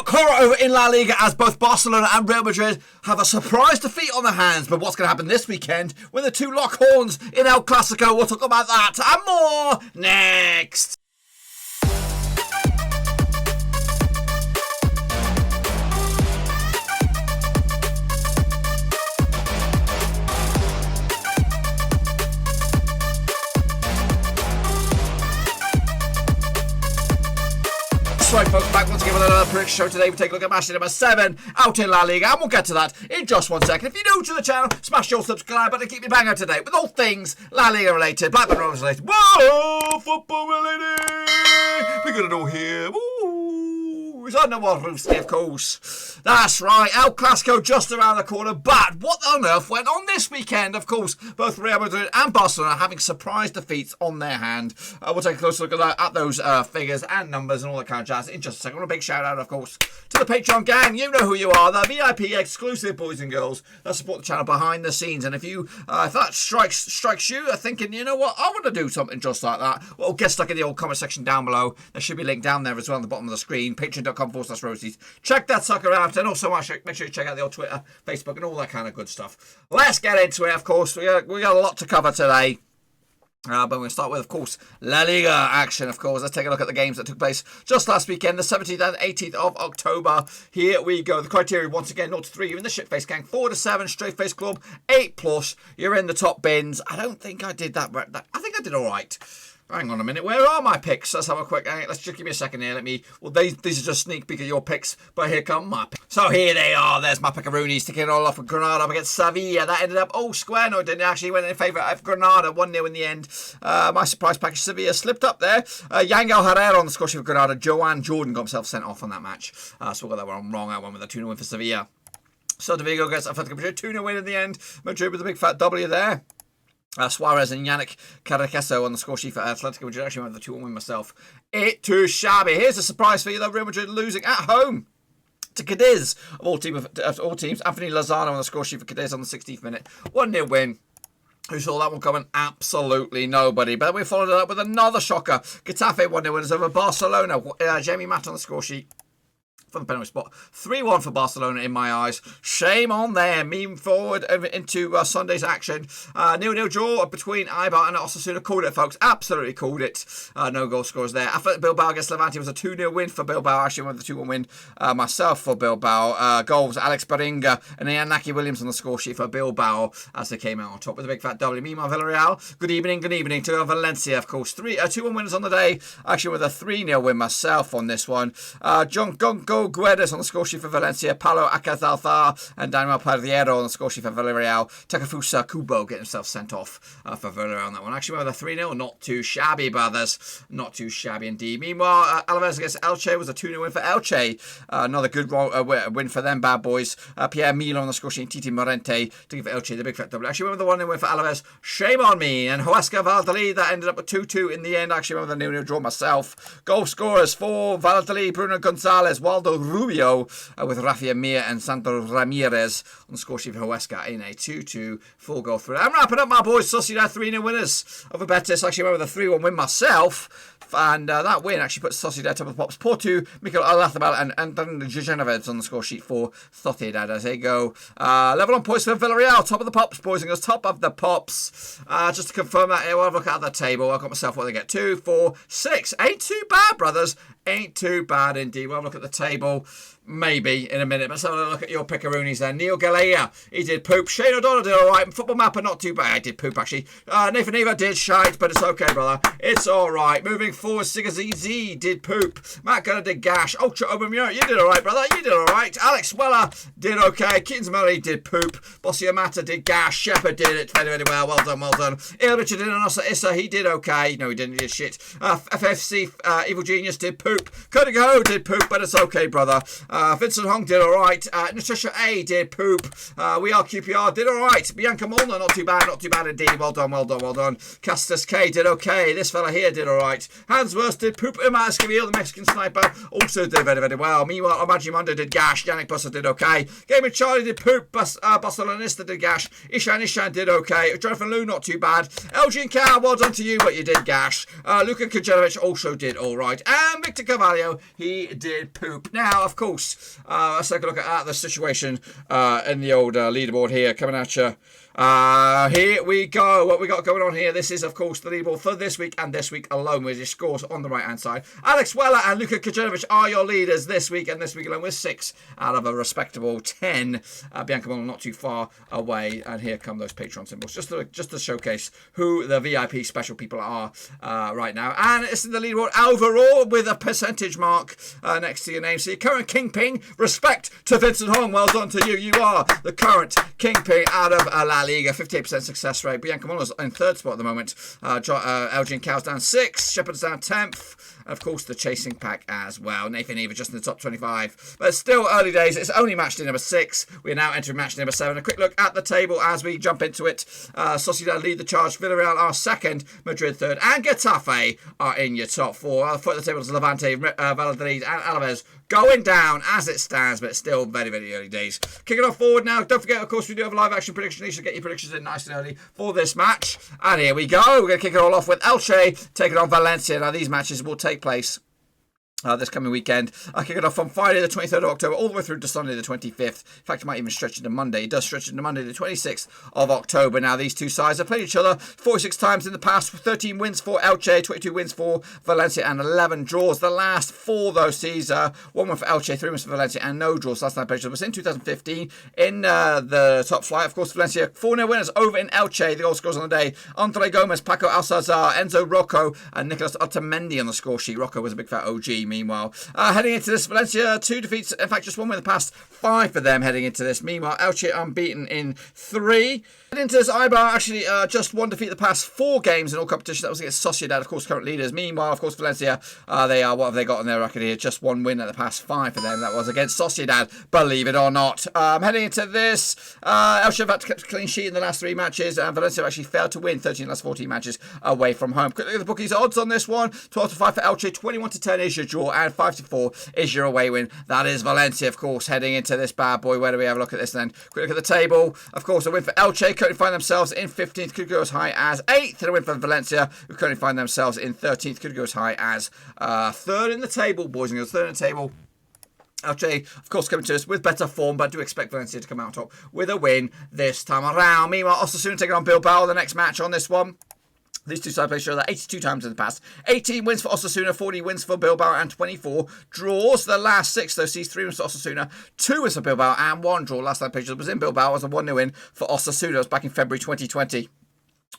horror over in La Liga as both Barcelona and Real Madrid have a surprise defeat on their hands. But what's going to happen this weekend when the two lock horns in El Clasico? We'll talk about that and more next. Right, folks, back once again with another prediction show. Today we take a look at match number 7 out in La Liga, and we'll get to that in just 1 second. If you're new to the channel, smash your subscribe button to keep me bang up to date with all things La Liga related, Blackburn Rovers related, whoa, football related. We're gonna do here. It's on the Roverseas, of course. That's right, El Clasico just around the corner. But what on earth went on this weekend? Of course, both Real Madrid and Barcelona having surprise defeats on their hand. We'll take a closer look at those figures and numbers and all that kind of jazz in just a second. A big shout out, of course, to the Patreon gang. You know who you are, the VIP exclusive boys and girls that support the channel behind the scenes. And if you, if that strikes you, thinking, you know what, I want to do something just like that, well, get stuck in the old comment section down below. There should be a link down there as well on the bottom of the screen. Patreon.com/Roverseas. Check that sucker out, and also make sure you check out the old Twitter, Facebook, and all that kind of good stuff. Let's get into it. Of course, we got a lot to cover today. But we're going to start with, of course, La Liga action, of course. Let's take a look at the games that took place just last weekend, the 17th and 18th of October. Here we go. The criteria, once again, 0-3. You're in the shit-face gang. 4-7, straight-face club. 8+. You're in the top bins. I don't think I did that. I think I did all right. Hang on a minute. Where are my picks? Let's have a quick... Let's just give me a second here. Well, these are just sneak peek of your picks, but here come my picks. So here they are. There's my pickaroonies to kick it all off with Granada up against Sevilla. That ended up square. No, it didn't. Actually went in favour of Granada. 1-0 in the end. My surprise package, Sevilla slipped up there. Yangel Herrera on the score sheet for Granada. Joanne Jordan got himself sent off on that match. So we got that one wrong. I went with a 2-0 win for Sevilla. So Vigo gets Atlético Madrid. 2-0 win in the end. Madrid with a big fat W there. Suarez and Yannick Carraqueso on the score sheet for Atlético Madrid. Actually went with the 2-1 win myself. It too shabby. Here's a surprise for you though. Real Madrid losing at home to Cadiz of all teams. Anthony Lozano on the score sheet for Cadiz on the 16th minute. 1-0 win. Who saw that one coming? Absolutely nobody. But we followed it up with another shocker. Getafe 1-0 winners over Barcelona. Jamie Matt on the score sheet for the penalty spot. 3-1 for Barcelona in my eyes. Shame on them. Moving forward into Sunday's action. 0-0 draw between Eibar and Osasuna. Called it, folks. Absolutely called it. No goal scores there. Athletic Bilbao against Levante was a 2-0 win for Bilbao. Actually went with the 2-1 win myself for Bilbao. Goals, Alex Baringa and Iñaki Williams on the score sheet for Bilbao as they came out on top with a big fat W. Meanwhile, Villarreal, good evening to Valencia, of course. 2-1 winners on the day. Actually with a 3-0 win myself on this one. Jungo Guedes on the score sheet for Valencia, Paulo Acazalthar and Daniel Pardiero on the score sheet for Villarreal. Takefusa Kubo getting himself sent off for Villarreal on that one. Actually, with a 3-0, not too shabby, brothers. Not too shabby indeed. Meanwhile, Alaves against Elche was a 2-0 win for Elche. Another good win for them, bad boys. Pierre Milo on the score sheet and Titi Morente to give Elche the big fat double. Actually, went with the 1-0 win for Alaves. Shame on me. And Huesca Valladolid, that ended up with 2-2 in the end. Actually, went with a 0-0 draw myself. Goal scorers for Valladolid, Bruno Gonzalez, Waldo Rubio with Rafa Mir and Santo Ramirez on the score sheet for Huesca in a 2-2 4-goal through. I'm wrapping up my boys. Sociedad 3-0 winners over Betis. Actually went with a 3-1 win myself. And that win actually puts Sociedad top of the pops. Porto, Mikel Alathabal and Anton Genovez on the score sheet for Sociedad as they go. Level on points for Villarreal. Top of the pops, boys and girls. Top of the pops. Just to confirm that, we'll have a look at the table. I've got myself what they get. 2, 4, 6. Ain't too bad, brothers. Ain't too bad indeed. We'll have a look at the table. Maybe in a minute. Let's have a look at your pickaroonies there. Neil Galea, he did poop. Shane O'Donnell did alright. Football Mapper, not too bad. I did poop actually. Nathan Eva did shite, but it's okay, brother. It's alright. Moving forward, Sigazz did poop. Matt Gunner did gash. Ultra Obamura, you did alright, brother. You did alright. Alex Weller did okay. Kittens Murray did poop. Bossy Amata did gash. Shepard did it very, very well. Well done, well done. Il Richard did Anosa Issa, he did okay. No, he didn't. He did shit. FFC Evil Genius did poop. Cody Ho did poop, but it's okay, brother. Vincent Hong did alright. Natasha A did poop. We Are QPR did alright. Bianca Molnar, not too bad indeed. Well done, well done, well done. Castus K did okay. This fella here did alright. Hans Wurst did poop. Umar Esquivel, the Mexican sniper, also did very, very well. Meanwhile, Omajimundo did gash. Yannick Busser did okay. Gaming Charlie did poop. Barcelonista did gash. Ishan did okay. Jonathan Liu, not too bad. Elgin Cow, well done to you, but you did gash. Luka Kujanovic also did alright. And Victor Carvalho, he did poop. Now, of course, let's take a look at the situation in the old leaderboard here, coming at you. Here we go. What we got going on here. This is, of course, the leaderboard for this week and this week alone, with your scores on the right-hand side. Alex Weller and Luka Kajanovic are your leaders this week and this week alone, with 6 out of a respectable 10. Bianca Muller not too far away. And here come those Patreon symbols, just to showcase who the VIP special people are right now. And it's in the leaderboard overall with a percentage mark next to your name. So your current kingpin, respect to Vincent Hong. Well done to you. You are the current kingpin out of La Liga, 58% success rate. Bianca Muller's in 3rd spot at the moment. Elgin Cow's down 6th. Shepherd's down 10th. And of course, the chasing pack as well. Nathan Eva just in the top 25. But still early days. It's only match day number 6. We are now entering match day number 7. A quick look at the table as we jump into it. Sociedad lead the charge. Villarreal are 2nd. Madrid 3rd. And Getafe are in your top 4. Foot of the table is Levante, Valladolid and Alaves going down as it stands, but still very, very early days. Kicking off forward now. Don't forget, of course, we do have a live action prediction. You should get your predictions in nice and early for this match. And here we go. We're going to kick it all off with Elche taking on Valencia. Now, these matches will take place this coming weekend. I kick it off on Friday the 23rd of October all the way through to Sunday the 25th. In fact, it might even stretch into Monday. It does stretch into Monday the 26th of October. Now, these two sides have played each other 46 times in the past. 13 wins for Elche, 22 wins for Valencia, and 11 draws. The last 4, though, sees 1 win for Elche, 3 wins for Valencia, and no draws. Last time played each other was in 2015 in the top flight. Of course, Valencia 4-0 winners over in Elche. The goal scorers on the day: Andre Gomez, Paco Alcazar, Enzo Rocco, and Nicolas Otamendi on the score sheet. Rocco was a big fat OG, meanwhile. Heading into this, Valencia 2 defeats, in fact just 1 win in the past 5 for them heading into this. Meanwhile, Elche unbeaten in 3. Heading into this, Eibar actually just 1 defeat the past 4 games in all competitions. That was against Sociedad, of course, current leaders. Meanwhile, of course, Valencia, what have they got on their record here? Just 1 win at the past 5 for them. That was against Sociedad, believe it or not. Heading into this, Elche have had to keep a clean sheet in the last 3 matches, and Valencia have actually failed to win 13 of the last 14 matches away from home. Quick look at the bookies' odds on this one. 12-5 for Elche, 21-10 is your draw, and 5-4 is your away win. That is Valencia, of course, heading into this bad boy. Where do we have a look at this then? Quick look at the table. Of course, a win for Elche, currently find themselves in 15th, could go as high as 8th. And a win for Valencia, who currently find themselves in 13th, could go as high as 3rd in the table, boys and girls. 3rd in the table. Elche, of course, coming to us with better form, but I do expect Valencia to come out top with a win this time around. Meanwhile, Osasuna taking on Bilbao, the next match on this one. These two sides played each other 82 times in the past. 18 wins for Osasuna, 40 wins for Bilbao, and 24 draws. The last 6, though, sees 3 wins for Osasuna, 2 wins for Bilbao, and 1 draw. Last time played each other was in Bilbao. It was a 1-0 win for Osasuna. It was back in February 2020.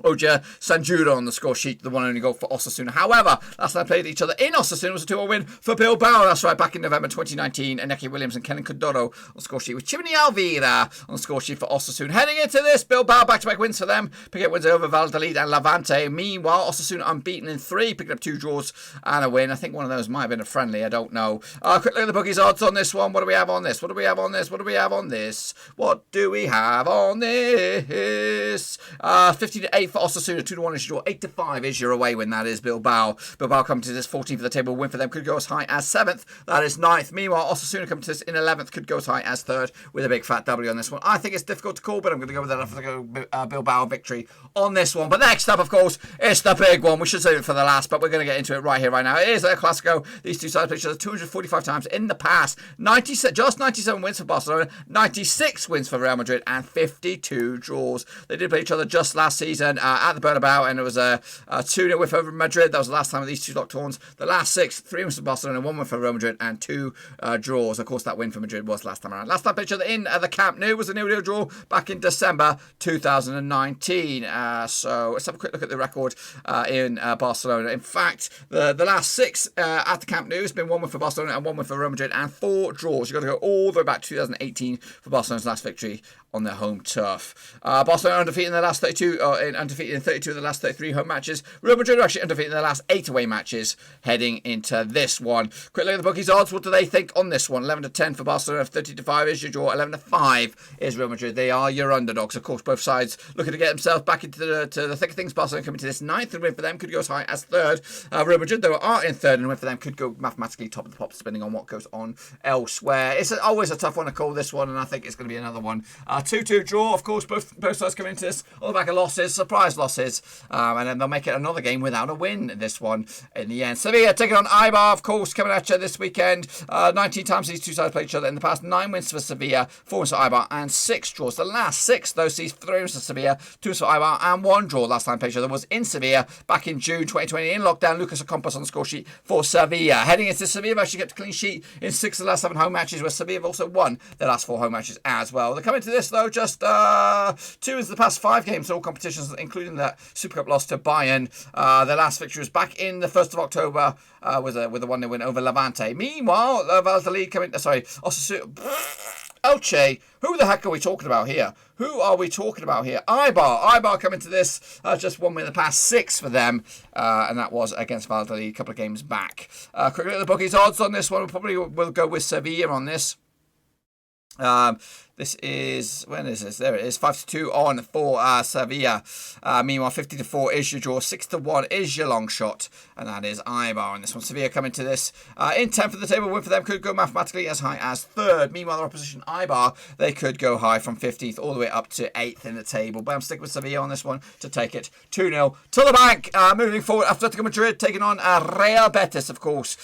Oja Sanjuro on the score sheet, the one only goal for Osasuna. However, last time they played each other in Osasuna was a 2-0 win for Bilbao. That's right, back in November 2019. Inaki Williams and Kenan Kodoro on the score sheet with Chimney Alvira on the score sheet for Osasuna. Heading into this, Bilbao back-to-back wins for them. Picking up wins over Valladolid and Levante. Meanwhile, Osasuna unbeaten in 3, picking up 2 draws and a win. I think one of those might have been a friendly, I don't know. Quick look at the bookies' odds on this one. What do we have on this? What do we have on this? What do we have on this? What do we have on this? 50-8 for Osasuna, 2-1 is your draw, 8-5 is your away win. That is Bilbao. Bilbao come to this 14th for the table. Win for them could go as high as 7th. That is 9th. Meanwhile, Osasuna come to this in 11th, could go as high as 3rd with a big fat W on this one. I think it's difficult to call, but I'm going to go with that. I'm going to go Bilbao victory on this one. But next up, of course, it's the big one. We should save it for the last, but we're going to get into it right here, right now. It is a Clasico. These two sides played each other 245 times in the past. Just 97 wins for Barcelona, 96 wins for Real Madrid, and 52 draws. They did play each other just last season at the Bernabeu, and it was a 2-0 win over Madrid. That was the last time of these two locked horns. The last 6, 3 wins for Barcelona, 1 win for Real Madrid, and 2 draws. Of course, that win for Madrid was last time around. Last time played each other in the Camp Nou was a 0-0 draw back in December 2019. So let's have a quick look at the record in Barcelona. In fact, the last 6 at the Camp Nou has been 1 win for Barcelona and 1 win for Real Madrid, and 4 draws. You've got to go all the way back to 2018 for Barcelona's last victory on their home turf. Barcelona undefeated in the last 32, undefeated in 32 of the last 33 home matches. Real Madrid are actually undefeated in the last 8 away matches heading into this one. Quick look at the bookies' odds. What do they think on this one? 11-10 for Barcelona, 30-5 is your draw, 11-5 is Real Madrid. They are your underdogs. Of course, both sides looking to get themselves back into the thick of things. Barcelona coming to this 9th, and win for them could go as high as 3rd. Real Madrid, though, are in 3rd, and win for them could go mathematically top of the pops, depending on what goes on elsewhere. It's always a tough one to call, this one, and I think it's going to be another one 2-2 draw, of course, both sides coming into this on the back of losses, surprise losses, and then they'll make it another game without a win, this one, in the end. Sevilla taking on Eibar, of course, coming at you this weekend. 19 times these two sides played each other in the past, 9 wins for Sevilla, 4 wins for Eibar, and 6 draws. The last 6, though, sees 3 wins for Sevilla, 2 wins for Eibar, and 1 draw. Last time played each other was in Sevilla back in June 2020 in lockdown. Lucas Ocampos on the score sheet for Sevilla. Heading into Sevilla, they've actually kept a clean sheet in 6 of the last 7 home matches, where Sevilla have also won their last 4 home matches as well. They're coming to this, though, just 2 is the past 5 games in all competitions, including that Super Cup loss to Bayern. Their last victory was back in the 1st of October with a 1-0 win over Levante. Meanwhile, Valladolid Osasuna, Elche, who the heck are we talking about here? Who are we talking about here? Eibar coming to this, just 1 win in the past 6 for them, and that was against Valladolid a couple of games back. Quickly at the bookies odds on this one, we probably will go with Sevilla on this. This is, when is this? There it is, 5-2 on for Sevilla. Meanwhile, 50-4 is your draw, 6-1 is your long shot, and that is Eibar on this one. Sevilla coming to this in 10th for the table. Win for them could go mathematically as high as 3rd. Meanwhile, their opposition Eibar, they could go high from 15th all the way up to 8th in the table. But I'm sticking with Sevilla on this one to take it 2-0 to the bank. Moving forward, Atlético Madrid taking on Real Betis, of course.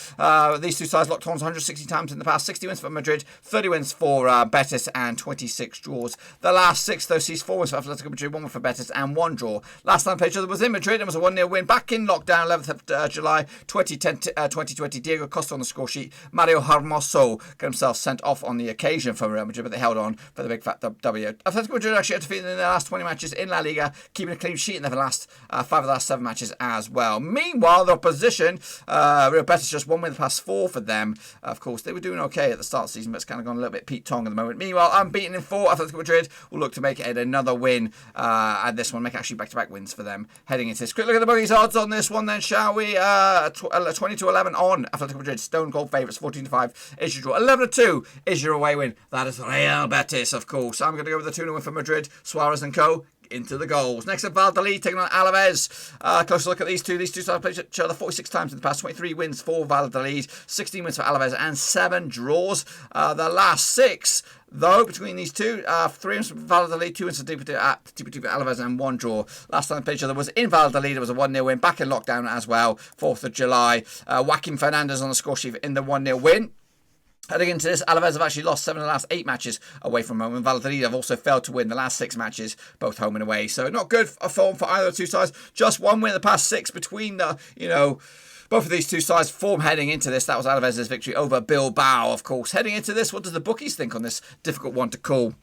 These two sides locked horns 160 times in the past. 60 wins for Madrid, 30 wins for Betis, and 26 draws. The last 6, though, sees 4 wins for Atlético Madrid, 1 win for Betis, and 1 draw. Last time played each other was in Madrid. It was a 1-0 win back in lockdown, 11th of July 2020. Diego Costa on the score sheet. Mario Hermoso got himself sent off on the occasion for Real Madrid, but they held on for the big fat W. Atlético Madrid actually had defeated in their last 20 matches in La Liga, keeping a clean sheet in their last 5 of the last 7 matches as well. Meanwhile, the opposition, Real Betis, just 1 win the past 4 for them. Of course, they were doing okay at the start of the season, but it's kind of gone a little bit Pete Tong at the moment. Meanwhile, unbeaten in 4, Atlético Madrid will look to make it another win, and this one make actually back-to-back wins for them heading into this. Quick look at the bookies odds on this one then, shall we? 20-11 on Atlético Madrid, stone cold favourites. 14-5 is your draw. 11-2 is your away win. That is Real Betis, of course. I'm going to go with the 2-0 win for Madrid. Suarez and co. into the goals. Next up, Valladolid taking on Alaves. Closer look at these two. These two sides played each other 46 times in the past. 23 wins for Valladolid, 16 wins for Alaves, and 7 draws. The last 6, though, between these two, 3 wins for Valladolid, 2 wins for Alaves, and 1 draw. Last time they played each other was in Valladolid. It was a 1-0 win, back in lockdown as well, 4th of July. Joaquin Fernandez on the score sheet in the 1-0 win. Heading into this, Alaves have actually lost 7 of the last 8 matches away from home, and Valladolid have also failed to win the last 6 matches, both home and away. So not good a form for either of the two sides. Just 1 win in the past 6 between the, both of these two sides. Form heading into this, that was Alaves' victory over Bilbao, of course. Heading into this, what does the bookies think on this difficult one to call?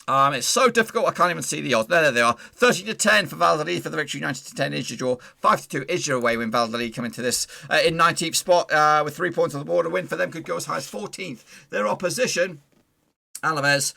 It's so difficult, I can't even see the odds. There they are. 30-10 for Valladolid for the victory. 90-10 is your draw. 5-2 is your away win. Valladolid coming to this in 19th spot with 3 points on the board. A win for them could go as high as 14th. Their opposition, Alaves,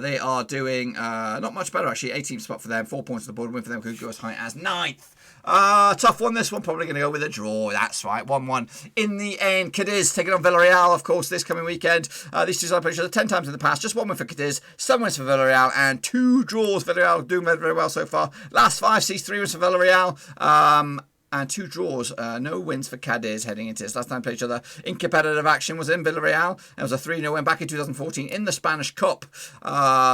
they are doing not much better, actually. 18th spot for them. 4 points on the board. A win for them could go as high as 9th. Tough one, this one. Probably going to go with a draw. That's right. 1-1 in the end. Cadiz taking on Villarreal, of course, this coming weekend. These two sides played each other 10 times in the past. Just 1 win for Cadiz, 7 wins for Villarreal, and 2 draws. Villarreal doing very, very well so far. Last 5 sees 3 wins for Villarreal. And 2 draws, no wins for Cadiz heading into this. Last time they played each other in competitive action was in Villarreal. It was a 3-0 win back in 2014 in the Spanish Cup.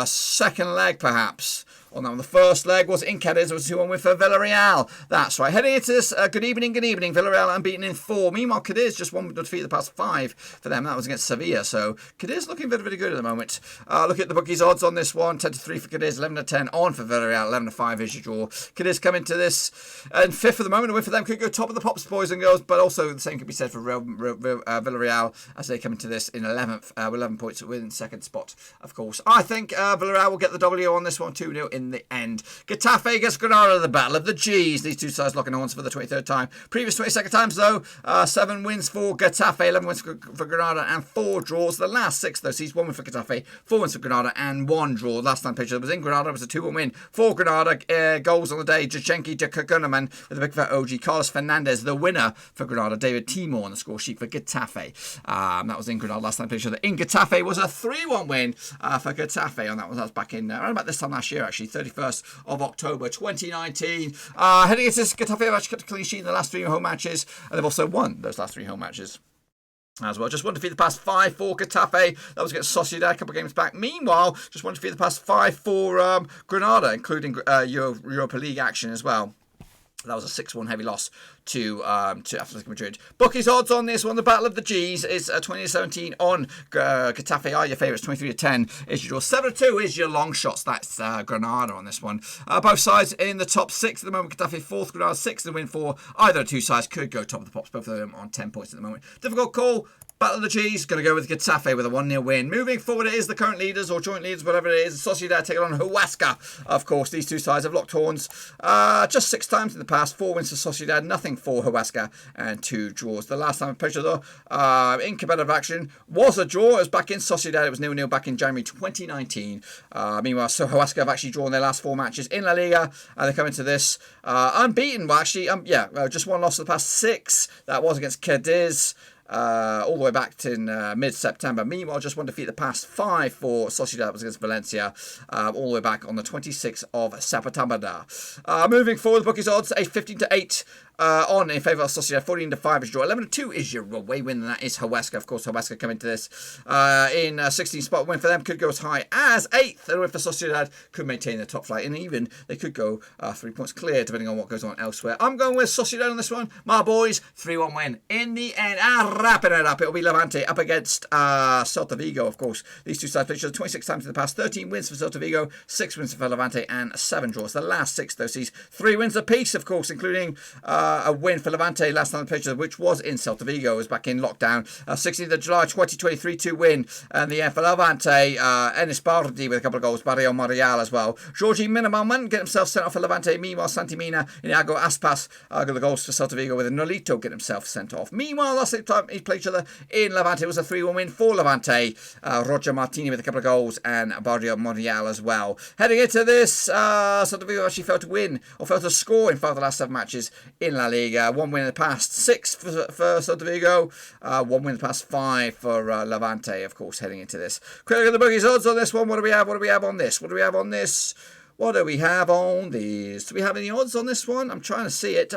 Second leg, perhaps. On that one. The first leg was in Cadiz. It was a 2-1 win for Villarreal. That's right. Heading into this, good evening. Villarreal unbeaten in 4. Meanwhile, Cadiz just 1 defeat the past 5 for them. That was against Sevilla. So Cadiz looking very, very good at the moment. Look at the bookies odds on this one. 10-3 for Cadiz, 11-10 on for Villarreal, 11-5 is your draw. Cadiz coming to this and 5th for the moment. A win for them could go top of the pops, boys and girls, but also the same could be said for Villarreal as they come into this in 11th with 11 points within 2nd spot, of course. I think Villarreal will get the W on this one, 2-0 in the end. Getafe against Granada, the battle of the G's. These two sides locking horns for the 23rd time. Previous 22nd times, though, 7 wins for Getafe, 11 wins for Granada, and 4 draws. The last 6, though, sees 1 win for Getafe, 4 wins for Granada, and 1 draw. Last time picture was in Granada. It was a 2-1 win for Granada. Goals on the day, Jachenki Kagunaman with a big fat OG. Carlos Fernandez, the winner for Granada. David Timor on the score sheet for Getafe. That was in Granada. Last time picture in Getafe was a 3-1 win for Getafe. And that was back in around about this time last year, actually, 31st of October 2019. Heading into this, Getafe have actually kept a clean sheet in the last 3 home matches, and they've also won those last 3 home matches. as well. Just one defeat the past 5 for Getafe. That was against Sociedad a couple of games back. Meanwhile, just one defeat the past 5 for Granada, including Europa League action as well. That was a 6-1 heavy loss to Atletico Madrid. Bookies odds on this one. The Battle of the G's is 2017 on Getafe are your favourites. 23-10 is your draw. 7-2 is your long shots. That's Granada on this one. Both sides in the top 6 at the moment. Getafe 4th, Granada 6th in the win for. Either of the two sides could go top of the pops. Both of them on 10 points at the moment. Difficult call. Battle of the G's, going to go with Getafe with a 1-0 win. Moving forward, it is the current leaders or joint leaders, whatever it is. Sociedad taking on Huesca. Of course, these two sides have locked horns just 6 times in the past. 4 wins for Sociedad, nothing for Huesca, and 2 draws. The last time I played though, in competitive action, was a draw. It was back in Sociedad. It was 0-0 back in January 2019. Meanwhile, so Huesca have actually drawn their last 4 matches in La Liga, and they come into this unbeaten. Well, actually, just 1 loss of the past 6. That was against Cadiz. All the way back to mid-September. Meanwhile, just one defeat the past 5 for Sociedad. That was against Valencia, all the way back on the 26th of September. Moving forward, the bookies odds, a 15-8 on in favour of Sociedad. 14-5 is draw. 11-2 is your away win, and that is Huesca. Of course, Huesca coming to this in 16 spot win for them. Could go as high as 8th. And win for Sociedad could maintain the top flight, and even they could go 3 points clear, depending on what goes on elsewhere. I'm going with Sociedad on this one. My boys, 3-1 win in the end. Wrapping it up, it'll be Levante up against Celta Vigo, of course. These two sides played each other 26 times in the past. 13 wins for Celta Vigo, 6 wins for Levante, and 7 draws. The last 6, though, sees 3 wins apiece, of course, including a win for Levante last time they played each other, which was in Celta Vigo. It was back in lockdown. 16th of July 2023, 2 win. And the end for Levante, Enis Bardi with a couple of goals, Barrio Marial as well. Georgi Minamalman get himself sent off for Levante. Meanwhile, Santimina and Iago Aspas got the goals for Celta Vigo, with a Nolito get himself sent off. Meanwhile, last time he played each other in Levante, it was a 3-1 win for Levante. Roger Martini with a couple of goals, and Barrio Marial as well. Heading into this, Celta Vigo actually failed to win, or failed to score in 5 of the last 7 matches in La Liga. 1 win in the past 6 for Celta Vigo, 1 win in the past 5 for Levante, of course, heading into this. Quick look at the bookies odds on this one. What do we have? What do we have on this? What do we have on this? What do we have on these? Do we have any odds on this one? I'm trying to see it.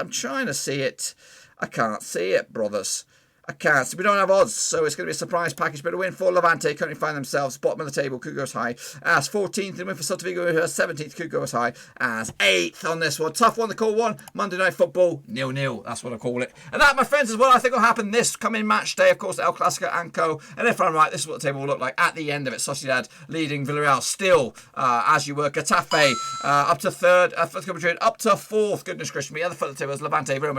I can't see it, brothers. I can't. So we don't have odds, so it's going to be a surprise package. But a win for Levante, currently find themselves bottom of the table, could go as high as 14th. And win for Celta Vigo, 17th, could go as high as 8th on this one. Tough one to call one. Monday Night Football, 0-0. That's what I call it. And that, my friends, is what I think will happen this coming match day. Of course, El Clasico and Co. And if I'm right, this is what the table will look like at the end of it. Sociedad leading Villarreal still, as you were. Getafe up to 3rd. Atletico Madrid up to 4th. Goodness gracious me. The other foot of the table is Levante, Real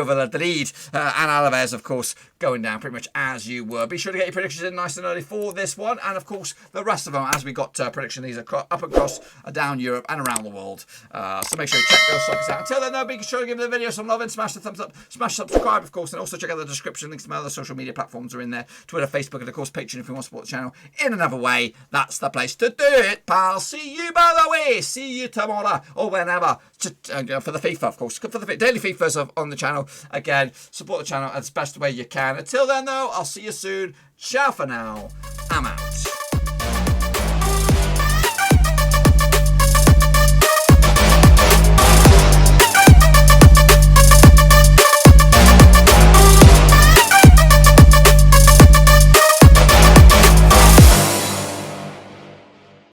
Valladolid, and Alaves, of course, going down pretty much as you were. Be sure to get your predictions in nice and early for this one, and of course the rest of them, as we got prediction, these are up across down Europe and around the world. So make sure you check those suckers out. Until then, though, be sure to give the video some love and smash the thumbs up, smash subscribe, of course, and also check out the description. Links to my other social media platforms are in there: Twitter, Facebook, and of course Patreon if you want to support the channel in another way. That's the place to do it, pal. See you, by the way. See you tomorrow or whenever for the FIFA, of course, for the daily FIFAs on the channel. Again, support the channel as best way you can. Until then, though, I'll see you soon. Ciao for now. I'm out.